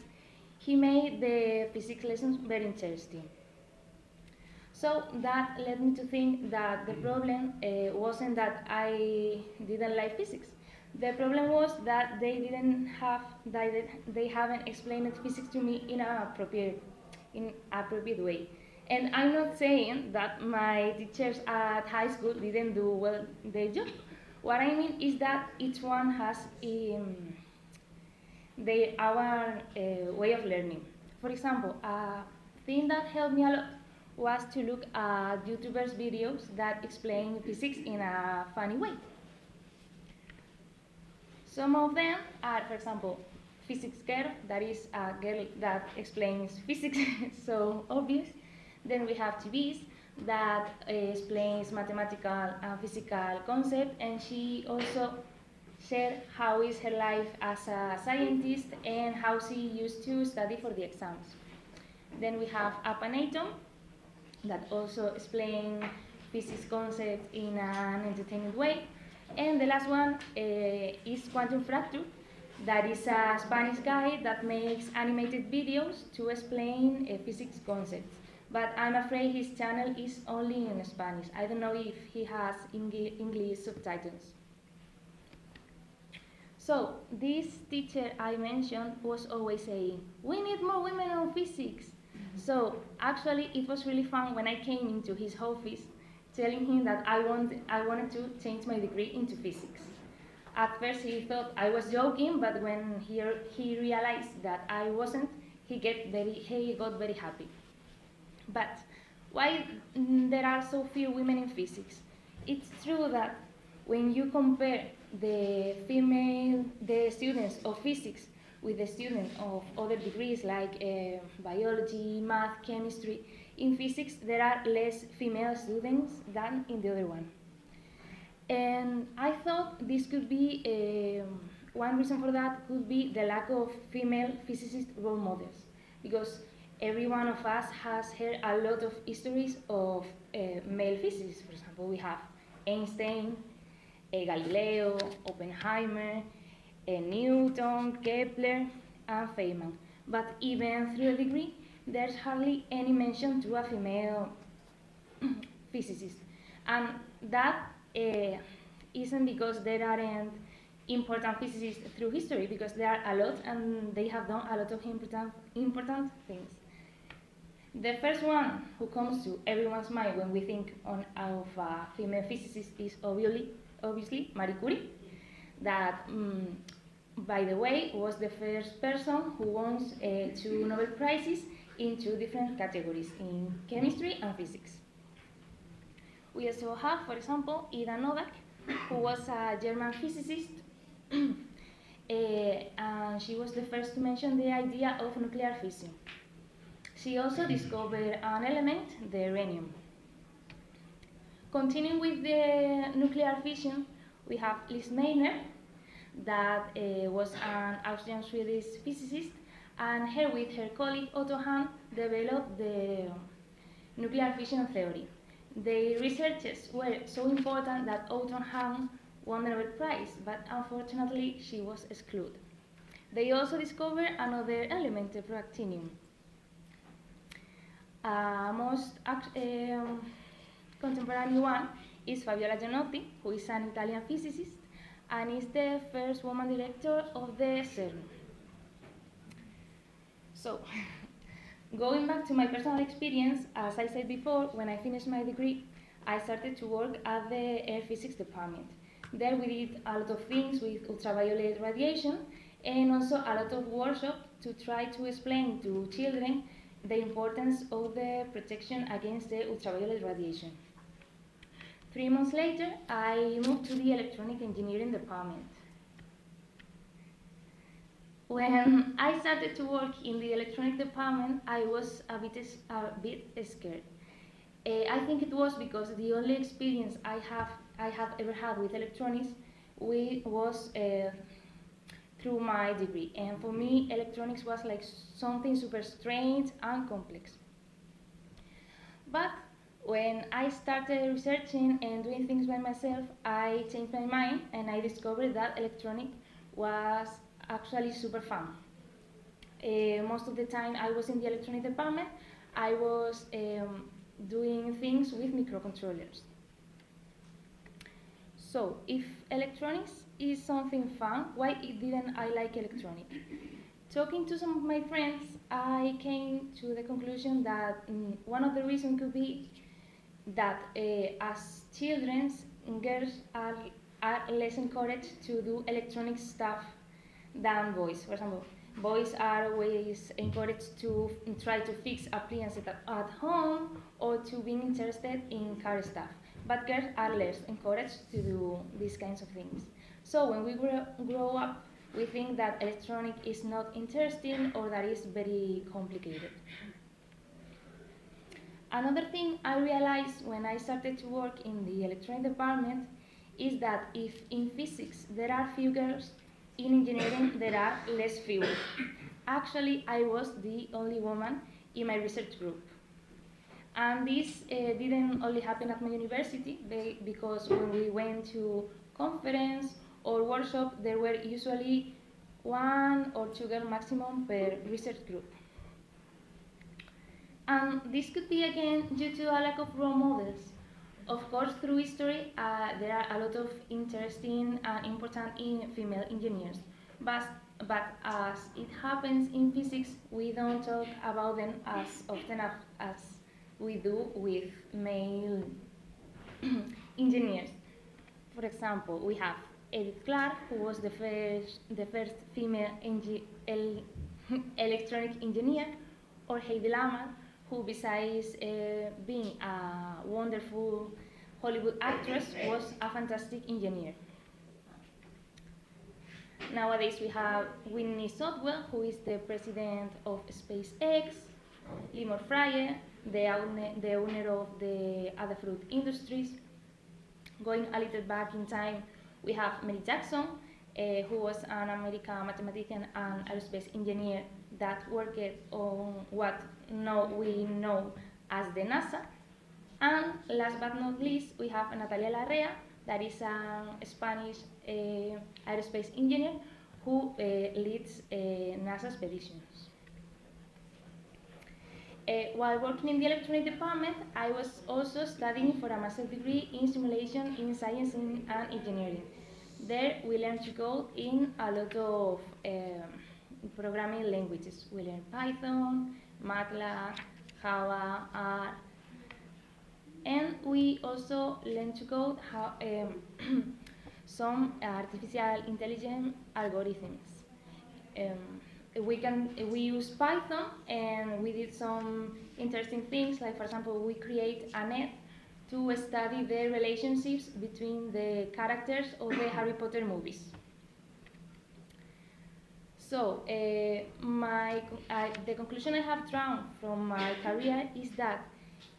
he made the physics lessons very interesting. So that led me to think that the problem wasn't that I didn't like physics. The problem was that they haven't explained physics to me in an appropriate way. And I'm not saying that my teachers at high school didn't do well their job. What I mean is that each one has our way of learning. For example, a thing that helped me a lot was to look at YouTubers' videos that explain physics in a funny way. Some of them are, for example, Physics Girl, that is a girl that explains physics, so obvious. Then we have TVs that explains mathematical and physical concepts, and she also shared how is her life as a scientist and how she used to study for the exams. Then we have Apanatom that also explains physics concepts in an entertaining way. And the last one is Quantum Fracture, that is a Spanish guy that makes animated videos to explain physics concepts. But I'm afraid his channel is only in Spanish. I don't know if he has English subtitles. So this teacher I mentioned was always saying, we need more women on physics. So actually it was really fun when I came into his office telling him that I wanted to change my degree into physics. At first he thought I was joking, but when he realized that I wasn't, he got very happy. But why there are so few women in physics? It's true that when you compare the students of physics with the students of other degrees like biology, math, chemistry, in physics there are less female students than in the other one. And I thought this could be, one reason for that could be the lack of female physicist role models, because every one of us has heard a lot of histories of male physicists. For example, we have Einstein, Galileo, Oppenheimer, Newton, Kepler, and Feynman. But even through a degree, there's hardly any mention to a female physicist. And that isn't because there aren't important physicists through history, because there are a lot and they have done a lot of important things. The first one who comes to everyone's mind when we think of a female physicist is obviously Marie Curie, that, by the way, was the first person who won 2 Nobel Prizes in 2 different categories, in chemistry and physics. We also have, for example, Ida Noddack, who was a German physicist, and she was the first to mention the idea of nuclear fission. She also discovered an element, the uranium. Continuing with the nuclear fission, we have Lise Meitner, that was an Austrian-Swedish physicist, and her with her colleague Otto Hahn developed the nuclear fission theory. Their researches were so important that Otto Hahn won the Nobel Prize, but unfortunately she was excluded. They also discovered another element, the proactinium. Most contemporary one is Fabiola Gianotti, who is an Italian physicist and is the first woman director of the CERN. So, going back to my personal experience, as I said before, when I finished my degree, I started to work at the air physics department. There we did a lot of things with ultraviolet radiation and also a lot of workshops to try to explain to children the importance of the protection against the ultraviolet radiation. 3 months later, I moved to the electronic engineering department. When I started to work in the electronic department, I was a bit scared. I think it was because the only experience I have ever had with electronics was through my degree, and for me electronics was like something super strange and complex. But when I started researching and doing things by myself, I changed my mind and I discovered that electronics was actually super fun. Most of the time I was in the electronic department, I was doing things with microcontrollers. So, if electronics is something fun, why didn't I like electronics? Talking to some of my friends, I came to the conclusion that one of the reasons could be that as children, girls are less encouraged to do electronic stuff than boys. For example, boys are always encouraged to try to fix appliances at home or to be interested in car stuff. But girls are less encouraged to do these kinds of things. So when we grow up, we think that electronic is not interesting or that it's very complicated. Another thing I realized when I started to work in the electronic department is that if in physics there are few girls, in engineering there are less few. Actually, I was the only woman in my research group. And this didn't only happen at my university, because when we went to conference or workshop, there were usually 1 or 2 girls maximum per research group. And this could be again due to a lack of role models. Of course, through history, there are a lot of interesting and important female engineers, but as it happens in physics, we don't talk about them as often as we do with male engineers. For example, we have Edith Clark, who was the first female electronic engineer, or Heidi Lamar, who besides being a wonderful Hollywood actress, was a fantastic engineer. Nowadays we have Whitney Sotwell, who is the president of SpaceX, Limor Fryer, the owner of the Adafruit Industries. Going a little back in time, we have Mary Jackson, who was an American mathematician and aerospace engineer that worked on what now we know as the NASA. And last but not least, we have Natalia Larrea, that is a Spanish aerospace engineer who leads NASA expeditions. While working in the electronic department, I was also studying for a master's degree in simulation in science and engineering. There we learned to code in a lot of programming languages. We learned Python, MATLAB, Java, R, and we also learned to code some artificial intelligence algorithms. We use Python, and we did some interesting things, like for example, we create a net to study the relationships between the characters of the Harry Potter movies. So, the conclusion I have drawn from my career is that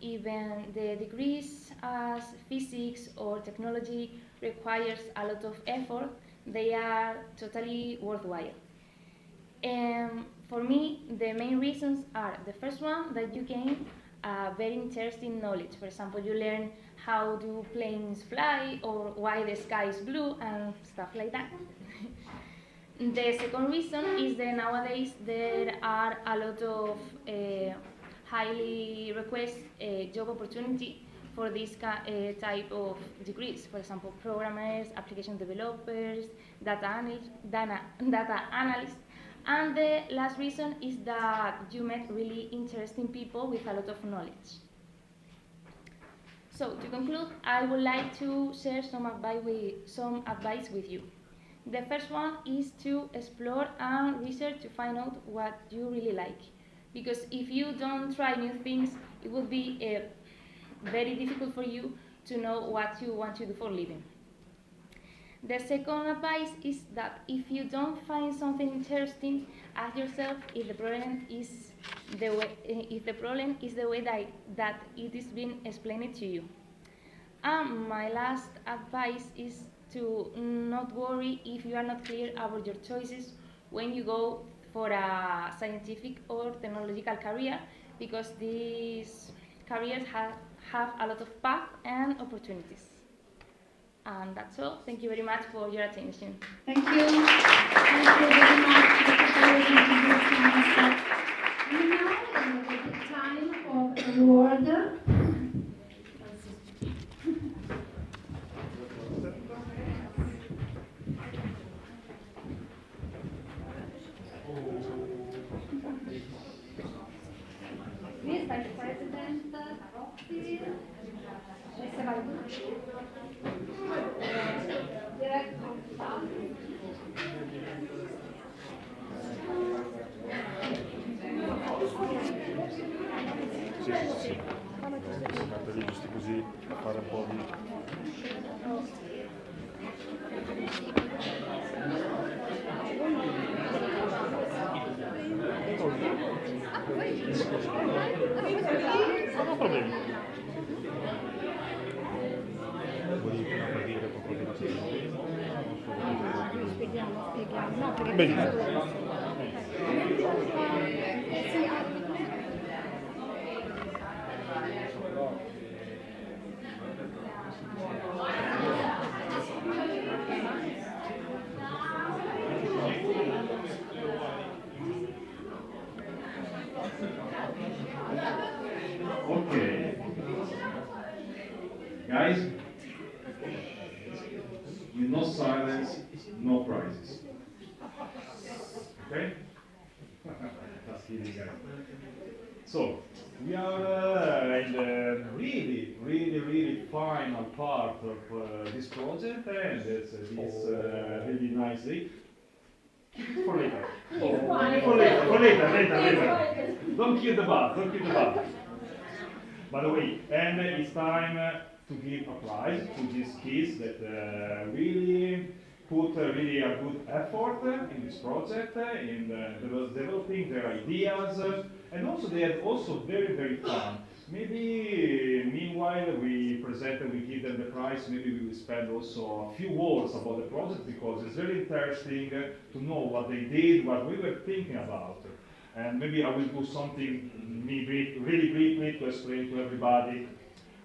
even the degrees as physics or technology requires a lot of effort, they are totally worthwhile. And for me, the main reasons are, the first one, that you gain very interesting knowledge. For example, you learn how do planes fly, or why the sky is blue, and stuff like that. The second reason is that nowadays there are a lot of highly requested job opportunity for this type of degrees. For example, programmers, application developers, data analysts. And the last reason is that you met really interesting people with a lot of knowledge. So to conclude, I would like to share some advice with you. The first one is to explore and research to find out what you really like. Because if you don't try new things, it will be very difficult for you to know what you want to do for a living. The second advice is that if you don't find something interesting, ask yourself if the problem is the way that it is being explained to you. And my last advice is to not worry if you are not clear about your choices when you go for a scientific or technological career, because these careers have a lot of paths and opportunities. And that's all. Thank you very much for your attention. Thank you. Thank you very much for introducing yourself. And now is the time of award. This by the President Rossi. Sì. Guardali giusto così, a fare un po' di... Non ho problemi. Vuoi partire qualcosa di sé? Spieghiamo. No, perché... Benissimo. Sì, with no silence, no prizes. Okay? Just kidding, guys. So, we are in the really final part of this project, and it's this really nicely. For later. For later. Don't kill the bug, By the way, and it's time to give a prize to these kids that really put really a good effort in this project, in developing their ideas, and also they had also very fun. Maybe meanwhile we give them the prize, maybe we will spend also a few words about the project, because it's very interesting to know what they did, what we were thinking about. And maybe I will do something really briefly to explain to everybody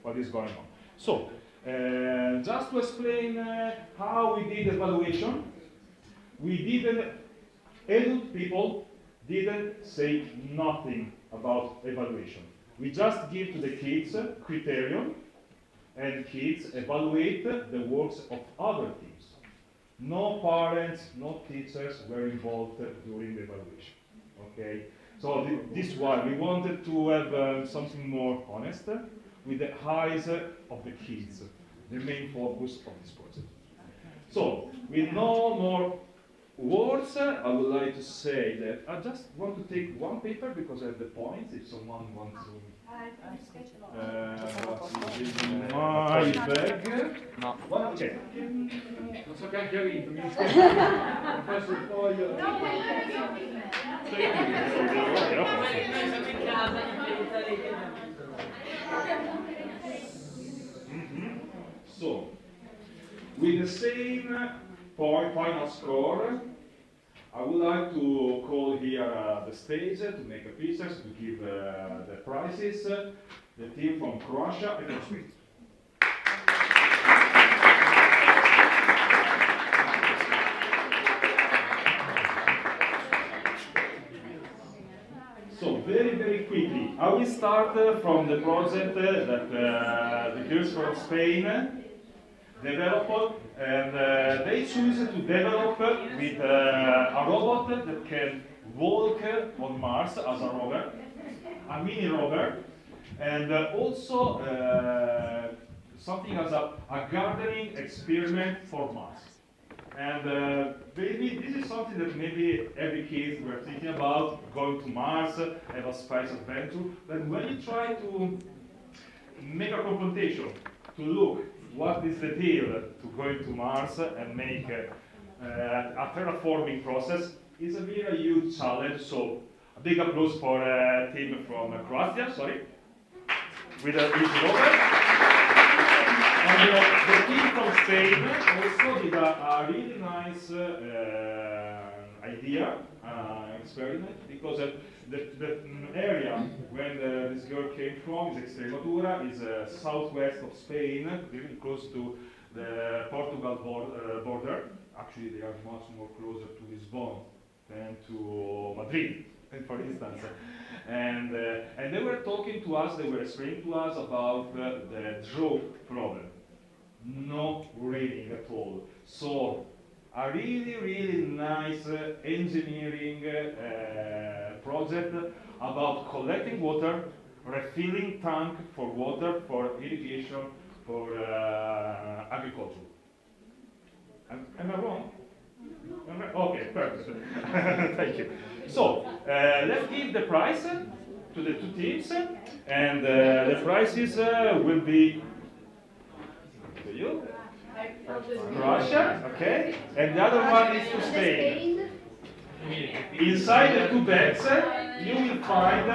what is going on. So, just to explain how we did evaluation, adult people didn't say nothing about evaluation. We just give to the kids criterion, and kids evaluate the works of other teams. No parents, no teachers were involved during the evaluation. Okay, so this is why we wanted to have something more honest, with the eyes of the kids, the main focus of this project. So, with no more words, I would like to say that I just want to take one paper because I have the points, if someone wants to. My bag. No. Okay. Non so che anche ha vinto, mi dispiace. Ho perso il foglio. So, with the same final score, I would like to call here the stage to make a picture, to give the prizes, the team from Croatia and from Sweden. So, very quickly, I will start from the project that the girls from Spain developed, and they choose to develop with a robot that can walk on Mars as a rover, a mini rover, and also something as a gardening experiment for Mars. And maybe this is something that maybe every kid were thinking about, going to Mars, have a space adventure. But when you try to make a confrontation, to look what is the deal to going to Mars and make a terraforming process, is a very huge challenge. So a big applause for a team from Croatia, with a huge rover. And the team from Spain also did a really nice idea, experiment, because the area when this girl came from is Extremadura, is southwest of Spain, really close to the Portugal border. Actually, they are much more closer to Lisbon than to Madrid, for instance. And they were talking to us, they were explaining to us about the drought problem. No raining at all. So, a really nice engineering project about collecting water, refilling tank for water, for irrigation, for agriculture. Am I wrong? Okay, perfect. Thank you. So, let's give the prize to the two teams, and the prizes will be to you, Russia, okay, and the other one is to Spain. Inside the two bags, you will find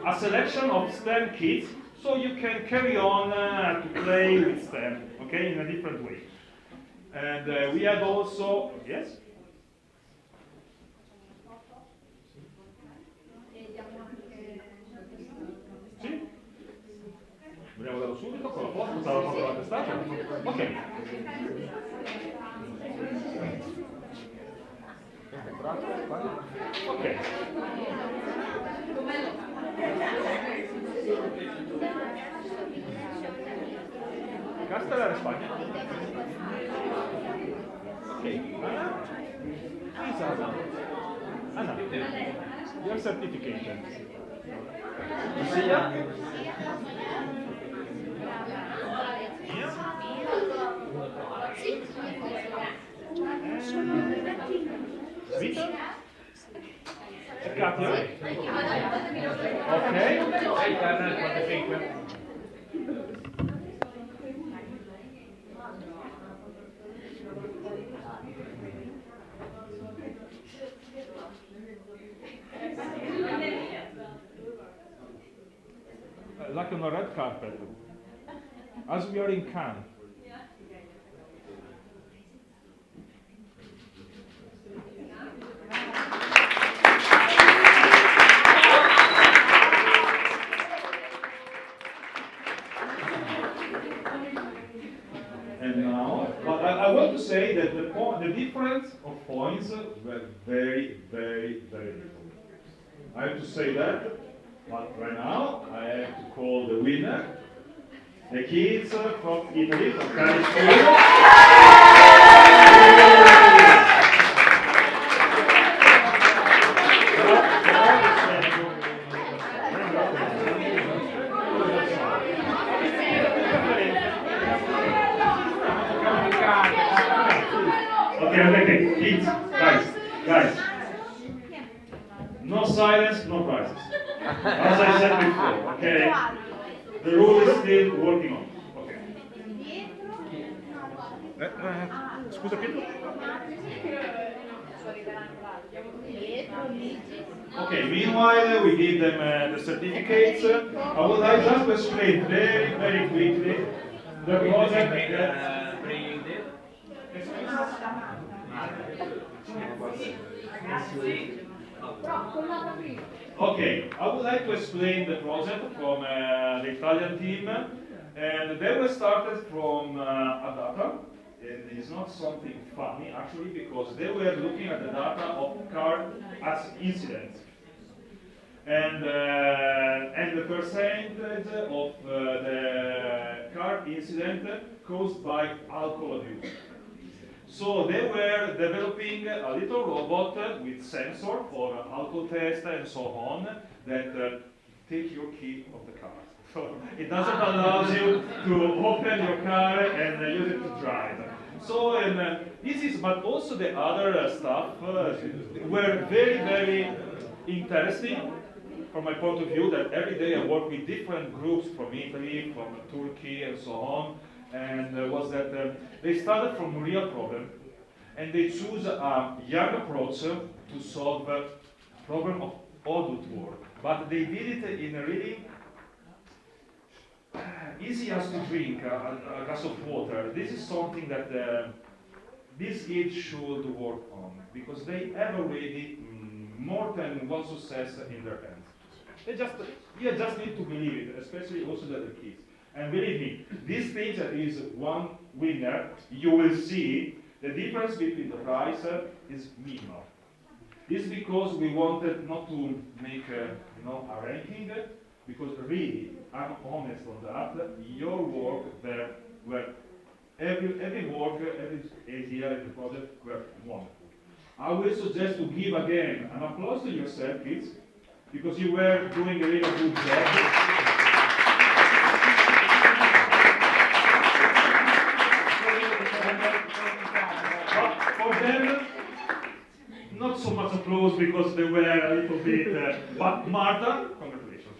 a selection of STEM kits, so you can carry on to play with STEM, okay, in a different way. And we have also, yes? Sì? Vogliamo darlo subito con la foto? Stava la foto della testata? Ok. Ok. Castellare Spagna. Okay. Please, Anna. Anna, your certificate. Lucia? Vito? Katia? Okay. Like on a red carpet, as we are in Cannes. And now, but I want to say that the difference of points were very, very, very little. I have to say that, but right now I have to call the winner, the kids from Italy, from Cali School. Okay, kids, guys. No silence, no prizes. As I said before, okay? The rule is still working on. Okay. Scusa Pietro? Okay, meanwhile we give them the certificates. I would like just to explain very, very quickly the project that... Okay, I would like to explain the project from the Italian team, and they were started from a data, and it's not something funny actually, because they were looking at the data of car as incidents, and the percentage of the car incident caused by alcohol abuse. So they were developing a little robot with sensor for alcohol test and so on that take your key of the car. So it doesn't allow you to open your car and use it to drive. So this is, but also the other stuff were very, very interesting from my point of view, that every day I work with different groups from Italy, from Turkey and so on. And was that they started from a real problem, and they choose a young approach to solve the problem of adult work. But they did it in a really easy as to drink, a glass of water. This is something that this age should work on, because they have already more than one success in their hands. You just need to believe it, especially also the kids. And believe me, this thing that is one winner, you will see the difference between the price is minimal. This is because we wanted not to make a ranking, because really, I'm honest on that, your work there were, every work, every idea in the project were wonderful. I will suggest to give again an applause to yourself, kids, because you were doing a really good job. For them, not so much applause because they were a little bit, but Marta, congratulations.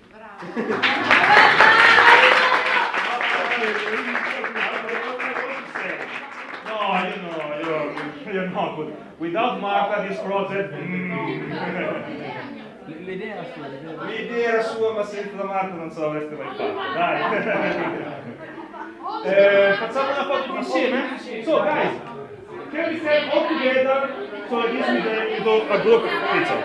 No, you're not good. Without Marta, this project... L'idea era sua, ma senza Marta non ce l'avreste mai fatta. Dai. Facciamo una foto insieme? So, guys. Can we stand all together so I guess we do a group picture?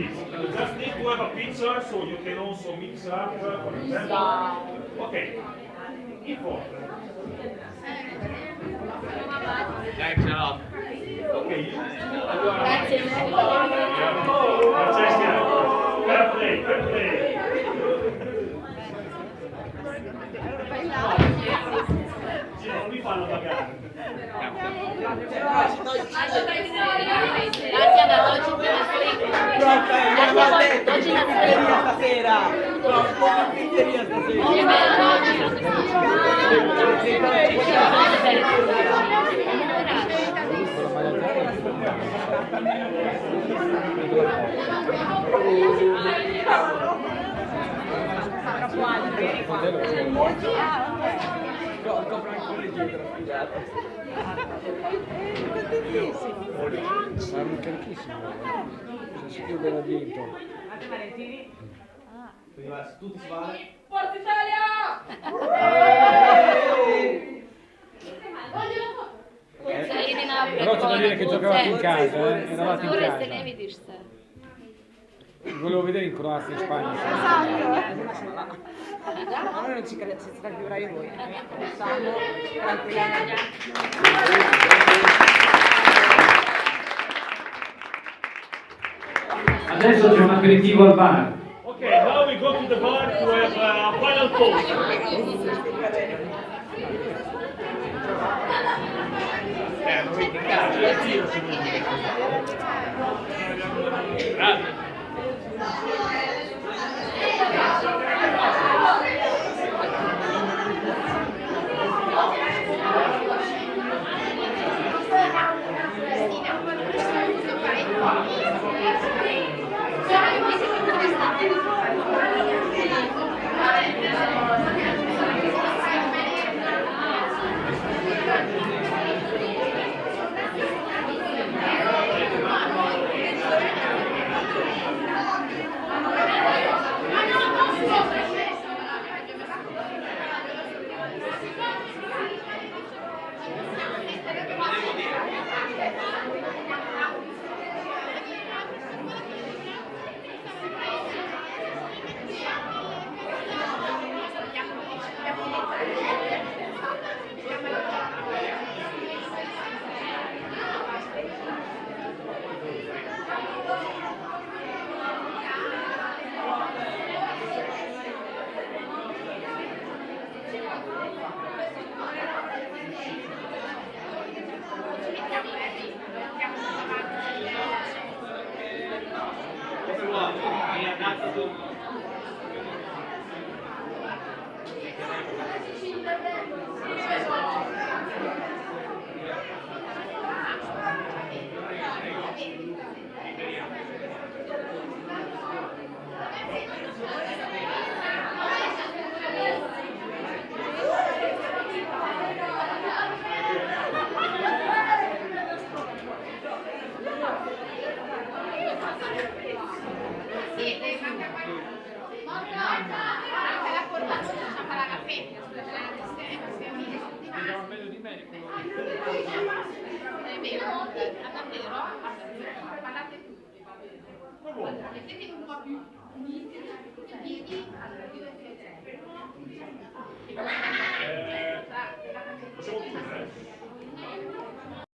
You just need to have a picture so you can also mix up, for example. Okay. Info. Thanks a lot. Okay. Grazie. Francesca. Fair play, fair play. Sì, non mi fanno pagare. Grazie ad oggi per oggi stasera. Pizzeria compro anche quelli dietro, scusate. Saranno carichissimi. Sono sicuro che l'ha vinto. Valentini? Tutti si vale? Forza Italia! Però c'è da dire che giocavate in casa, eravate in Skoro casa. se ne vidiš se. Volevo vedere in Croazia e Spagna. Ma noi non ci siete più bravi voi. Siamo tranquillamente. Adesso c'è un aperitivo al bar. Okay, now we go to the bar to have a final toast. Possiamo chiudere?